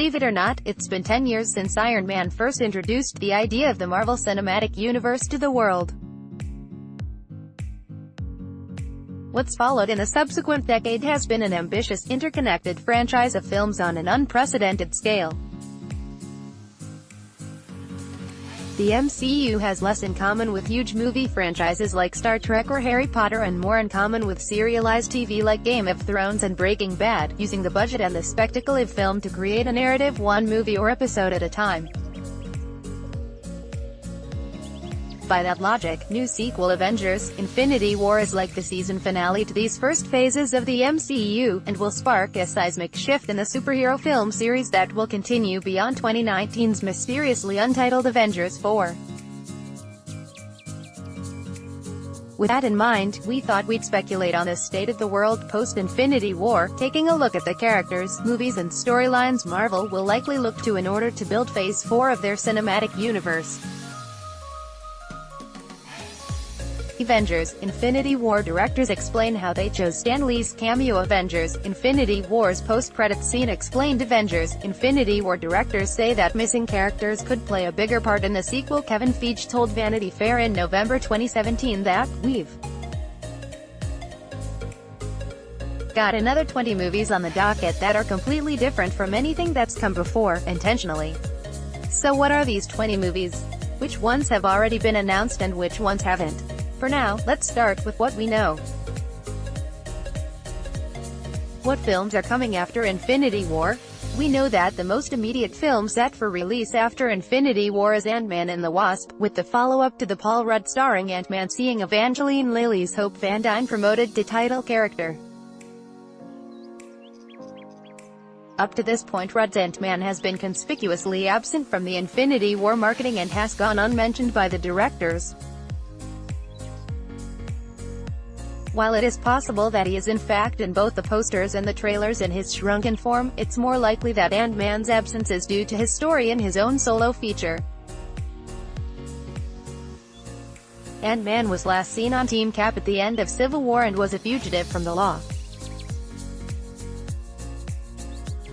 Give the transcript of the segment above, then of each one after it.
Believe it or not, it's been 10 years since Iron Man first introduced the idea of the Marvel Cinematic Universe to the world. What's followed in the subsequent decade has been an ambitious, interconnected franchise of films on an unprecedented scale. The MCU has less in common with huge movie franchises like Star Trek or Harry Potter and more in common with serialized TV like Game of Thrones and Breaking Bad, using the budget and the spectacle of film to create a narrative one movie or episode at a time. By that logic, new sequel Avengers: Infinity War is like the season finale to these first phases of the MCU, and will spark a seismic shift in the superhero film series that will continue beyond 2019's mysteriously untitled Avengers 4. With that in mind, we thought we'd speculate on the state of the world post-Infinity War, taking a look at the characters, movies and storylines Marvel will likely look to in order to build Phase 4 of their cinematic universe. Avengers: Infinity War directors explain how they chose Stan Lee's cameo. Avengers: Infinity War's post-credits scene explained. Avengers: Infinity War directors say that missing characters could play a bigger part in the sequel. Kevin Feige told Vanity Fair in November 2017 that, "We've got another 20 movies on the docket that are completely different from anything that's come before, intentionally." So what are these 20 movies? Which ones have already been announced and which ones haven't? For now, let's start with what we know. What films are coming after Infinity War? We know that the most immediate film set for release after Infinity War is Ant-Man and the Wasp, with the follow-up to the Paul Rudd starring Ant-Man seeing Evangeline Lilly's Hope Van Dyne promoted to title character. Up to this point, Rudd's Ant-Man has been conspicuously absent from the Infinity War marketing and has gone unmentioned by the directors. While it is possible that he is in fact in both the posters and the trailers in his shrunken form, it's more likely that Ant-Man's absence is due to his story in his own solo feature. Ant-Man was last seen on Team Cap at the end of Civil War and was a fugitive from the law.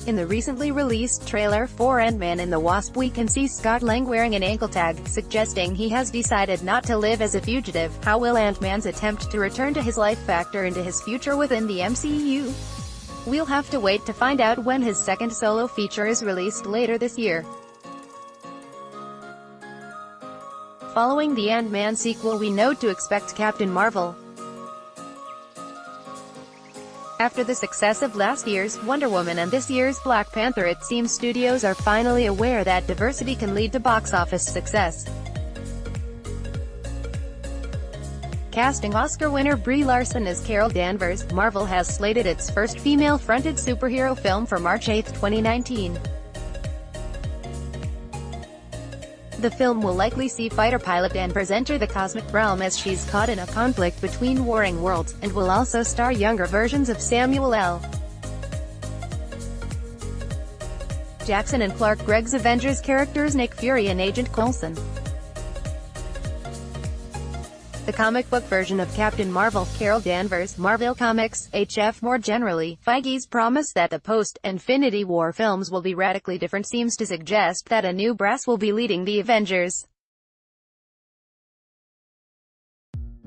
In the recently released trailer for Ant-Man and the Wasp, we can see Scott Lang wearing an ankle tag, suggesting he has decided not to live as a fugitive. How will Ant-Man's attempt to return to his life factor into his future within the MCU? We'll have to wait to find out when his second solo feature is released later this year. Following the Ant-Man sequel, we know to expect Captain Marvel. After the success of last year's Wonder Woman and this year's Black Panther, it seems studios are finally aware that diversity can lead to box office success. Casting Oscar winner Brie Larson as Carol Danvers, Marvel has slated its first female-fronted superhero film for March 8, 2019. The film will likely see fighter pilot Danvers enter the cosmic realm as she's caught in a conflict between warring worlds, and will also star younger versions of Samuel L. Jackson and Clark Gregg's Avengers characters Nick Fury and Agent Coulson. The comic book version of Captain Marvel, Carol Danvers, Marvel Comics, HF. More generally, Feige's promise that the post-Infinity War films will be radically different seems to suggest that a new brass will be leading the Avengers.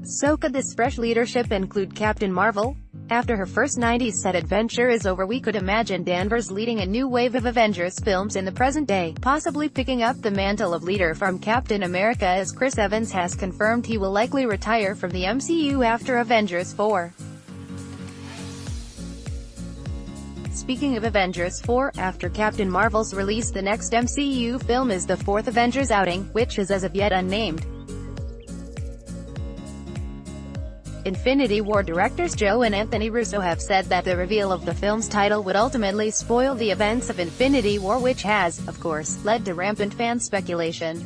So could this fresh leadership include Captain Marvel? After her first 90s set adventure is over, we could imagine Danvers leading a new wave of Avengers films in the present day, possibly picking up the mantle of leader from Captain America, as Chris Evans has confirmed he will likely retire from the MCU after Avengers 4. Speaking of Avengers 4, after Captain Marvel's release, the next MCU film is the fourth Avengers outing, which is as of yet unnamed. Infinity War directors Joe and Anthony Russo have said that the reveal of the film's title would ultimately spoil the events of Infinity War, which has, of course, led to rampant fan speculation.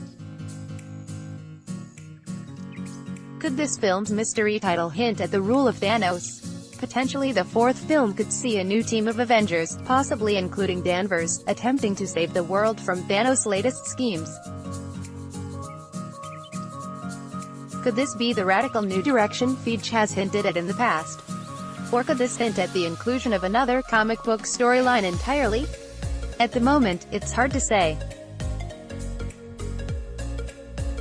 Could this film's mystery title hint at the rule of Thanos? Potentially the fourth film could see a new team of Avengers, possibly including Danvers, attempting to save the world from Thanos' latest schemes. Could this be the radical new direction Feige has hinted at in the past? Or could this hint at the inclusion of another comic book storyline entirely? At the moment, it's hard to say.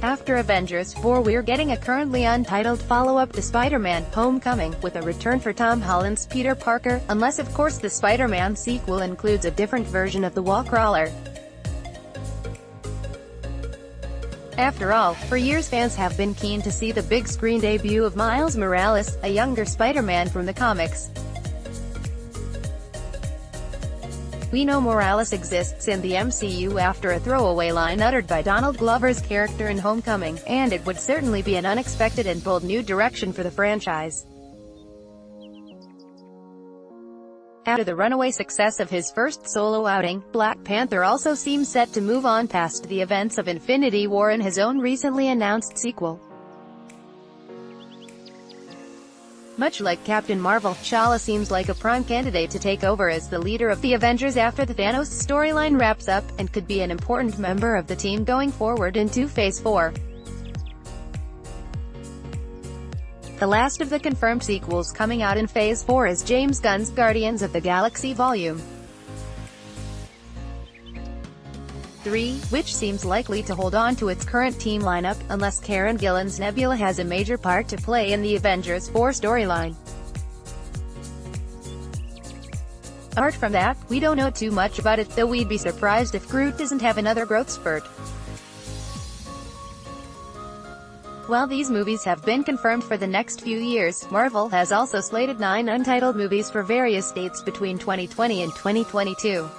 After Avengers 4, we're getting a currently untitled follow-up to Spider-Man: Homecoming, with a return for Tom Holland's Peter Parker, unless of course the Spider-Man sequel includes a different version of the wall crawler. After all, for years fans have been keen to see the big screen debut of Miles Morales, a younger Spider-Man from the comics. We know Morales exists in the MCU after a throwaway line uttered by Donald Glover's character in Homecoming, and it would certainly be an unexpected and bold new direction for the franchise. After the runaway success of his first solo outing, Black Panther also seems set to move on past the events of Infinity War in his own recently announced sequel. Much like Captain Marvel, T'Challa seems like a prime candidate to take over as the leader of the Avengers after the Thanos storyline wraps up, and could be an important member of the team going forward into Phase 4. The last of the confirmed sequels coming out in Phase 4 is James Gunn's Guardians of the Galaxy Vol. 3, which seems likely to hold on to its current team lineup, unless Karen Gillan's Nebula has a major part to play in the Avengers 4 storyline. Apart from that, we don't know too much about it, though we'd be surprised if Groot doesn't have another growth spurt. While these movies have been confirmed for the next few years, Marvel has also slated 9 untitled movies for various dates between 2020 and 2022.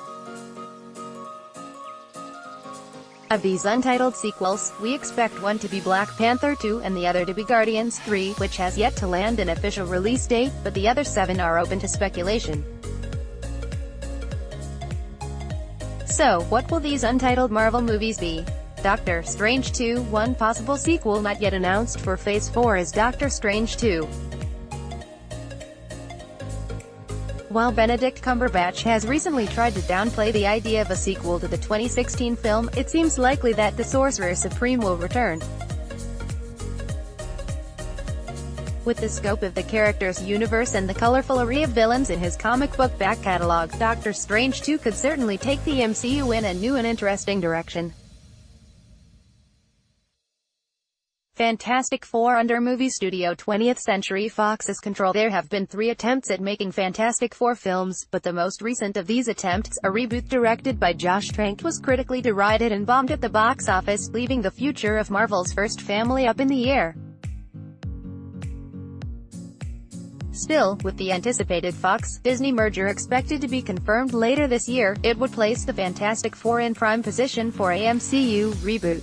Of these untitled sequels, we expect one to be Black Panther 2 and the other to be Guardians 3, which has yet to land an official release date, but the other 7 are open to speculation. So, what will these untitled Marvel movies be? Doctor Strange 2, one possible sequel not yet announced for Phase 4 is Doctor Strange 2. While Benedict Cumberbatch has recently tried to downplay the idea of a sequel to the 2016 film, it seems likely that the Sorcerer Supreme will return. With the scope of the character's universe and the colorful array of villains in his comic book back catalog, Doctor Strange 2 could certainly take the MCU in a new and interesting direction. Fantastic Four under movie studio 20th Century Fox's control. There have been 3 attempts at making Fantastic Four films, but the most recent of these attempts, a reboot directed by Josh Trank, was critically derided and bombed at the box office, leaving the future of Marvel's first family up in the air. Still, with the anticipated Fox-Disney merger expected to be confirmed later this year, it would place the Fantastic Four in prime position for a MCU reboot.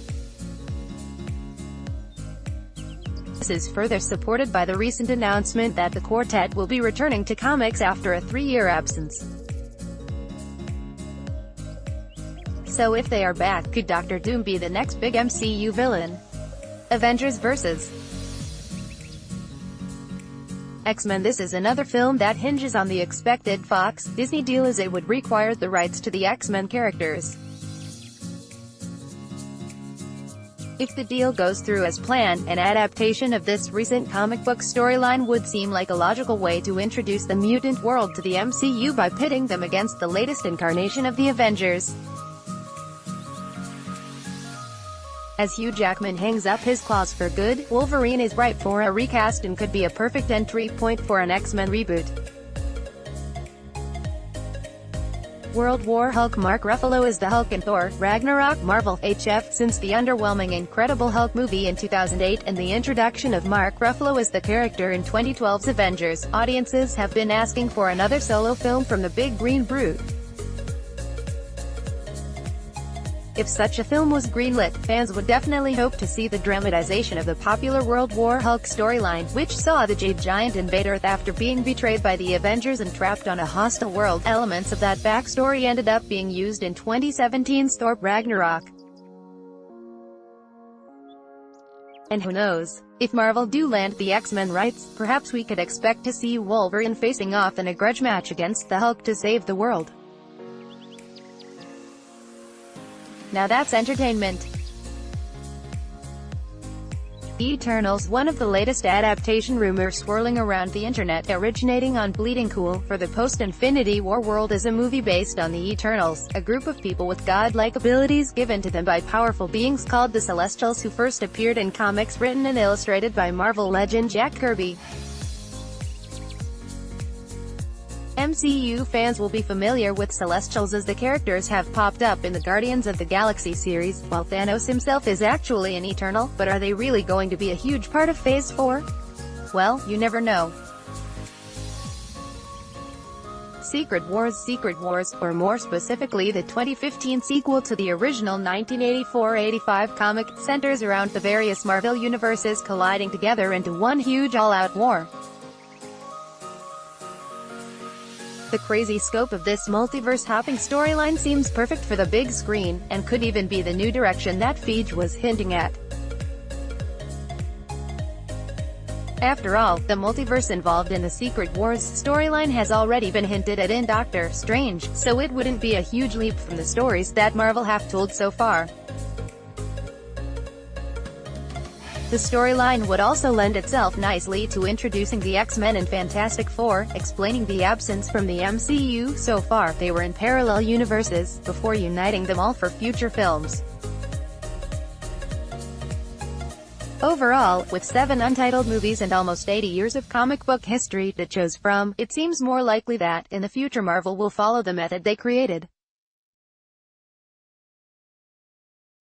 This is further supported by the recent announcement that the quartet will be returning to comics after a 3-year absence. So if they are back, could Doctor Doom be the next big MCU villain? Avengers vs. X-Men. This is another film that hinges on the expected Fox-Disney deal, as it would require the rights to the X-Men characters. If the deal goes through as planned, an adaptation of this recent comic book storyline would seem like a logical way to introduce the mutant world to the MCU by pitting them against the latest incarnation of the Avengers. As Hugh Jackman hangs up his claws for good, Wolverine is ripe for a recast and could be a perfect entry point for an X-Men reboot. World War Hulk. Mark Ruffalo is the Hulk in Thor: Ragnarok. Marvel HF. Since the underwhelming Incredible Hulk movie in 2008 and the introduction of Mark Ruffalo as the character in 2012's Avengers, audiences have been asking for another solo film from the Big Green Brute. If such a film was greenlit, fans would definitely hope to see the dramatization of the popular World War Hulk storyline, which saw the Jade Giant invade Earth after being betrayed by the Avengers and trapped on a hostile world. Elements of that backstory ended up being used in 2017's Thor: Ragnarok. And who knows? If Marvel do land the X-Men rights, perhaps we could expect to see Wolverine facing off in a grudge match against the Hulk to save the world. Now that's entertainment. The Eternals, one of the latest adaptation rumors swirling around the internet, originating on Bleeding Cool, for the post-Infinity War world, is a movie based on the Eternals, a group of people with godlike abilities given to them by powerful beings called the Celestials, who first appeared in comics written and illustrated by Marvel legend Jack Kirby. MCU fans will be familiar with Celestials as the characters have popped up in the Guardians of the Galaxy series, while Thanos himself is actually an Eternal, but are they really going to be a huge part of Phase 4? Well, you never know. Secret Wars, or more specifically the 2015 sequel to the original 1984-85 comic, centers around the various Marvel universes colliding together into one huge all-out war. The crazy scope of this multiverse-hopping storyline seems perfect for the big screen, and could even be the new direction that Feige was hinting at. After all, the multiverse involved in the Secret Wars storyline has already been hinted at in Doctor Strange, so it wouldn't be a huge leap from the stories that Marvel have told so far. The storyline would also lend itself nicely to introducing the X-Men and Fantastic Four, explaining the absence from the MCU so far. They were in parallel universes, before uniting them all for future films. Overall, with 7 untitled movies and almost 80 years of comic book history to choose from, it seems more likely that, in the future, Marvel will follow the method they created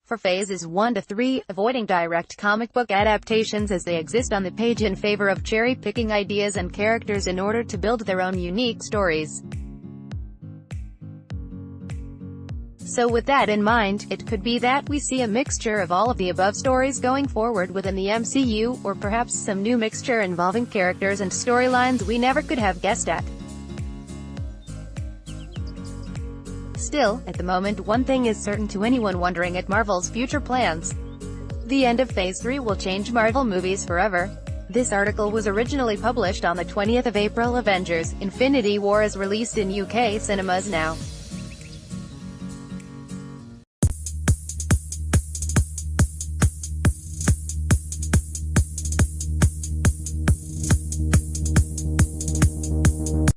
for phases 1 to 3, avoiding direct comic book adaptations as they exist on the page in favor of cherry-picking ideas and characters in order to build their own unique stories. So with that in mind, it could be that we see a mixture of all of the above stories going forward within the MCU, or perhaps some new mixture involving characters and storylines we never could have guessed at. Still, at the moment, one thing is certain to anyone wondering at Marvel's future plans. The end of Phase 3 will change Marvel movies forever. This article was originally published on the 20th of April. Avengers: Infinity War is released in UK cinemas now.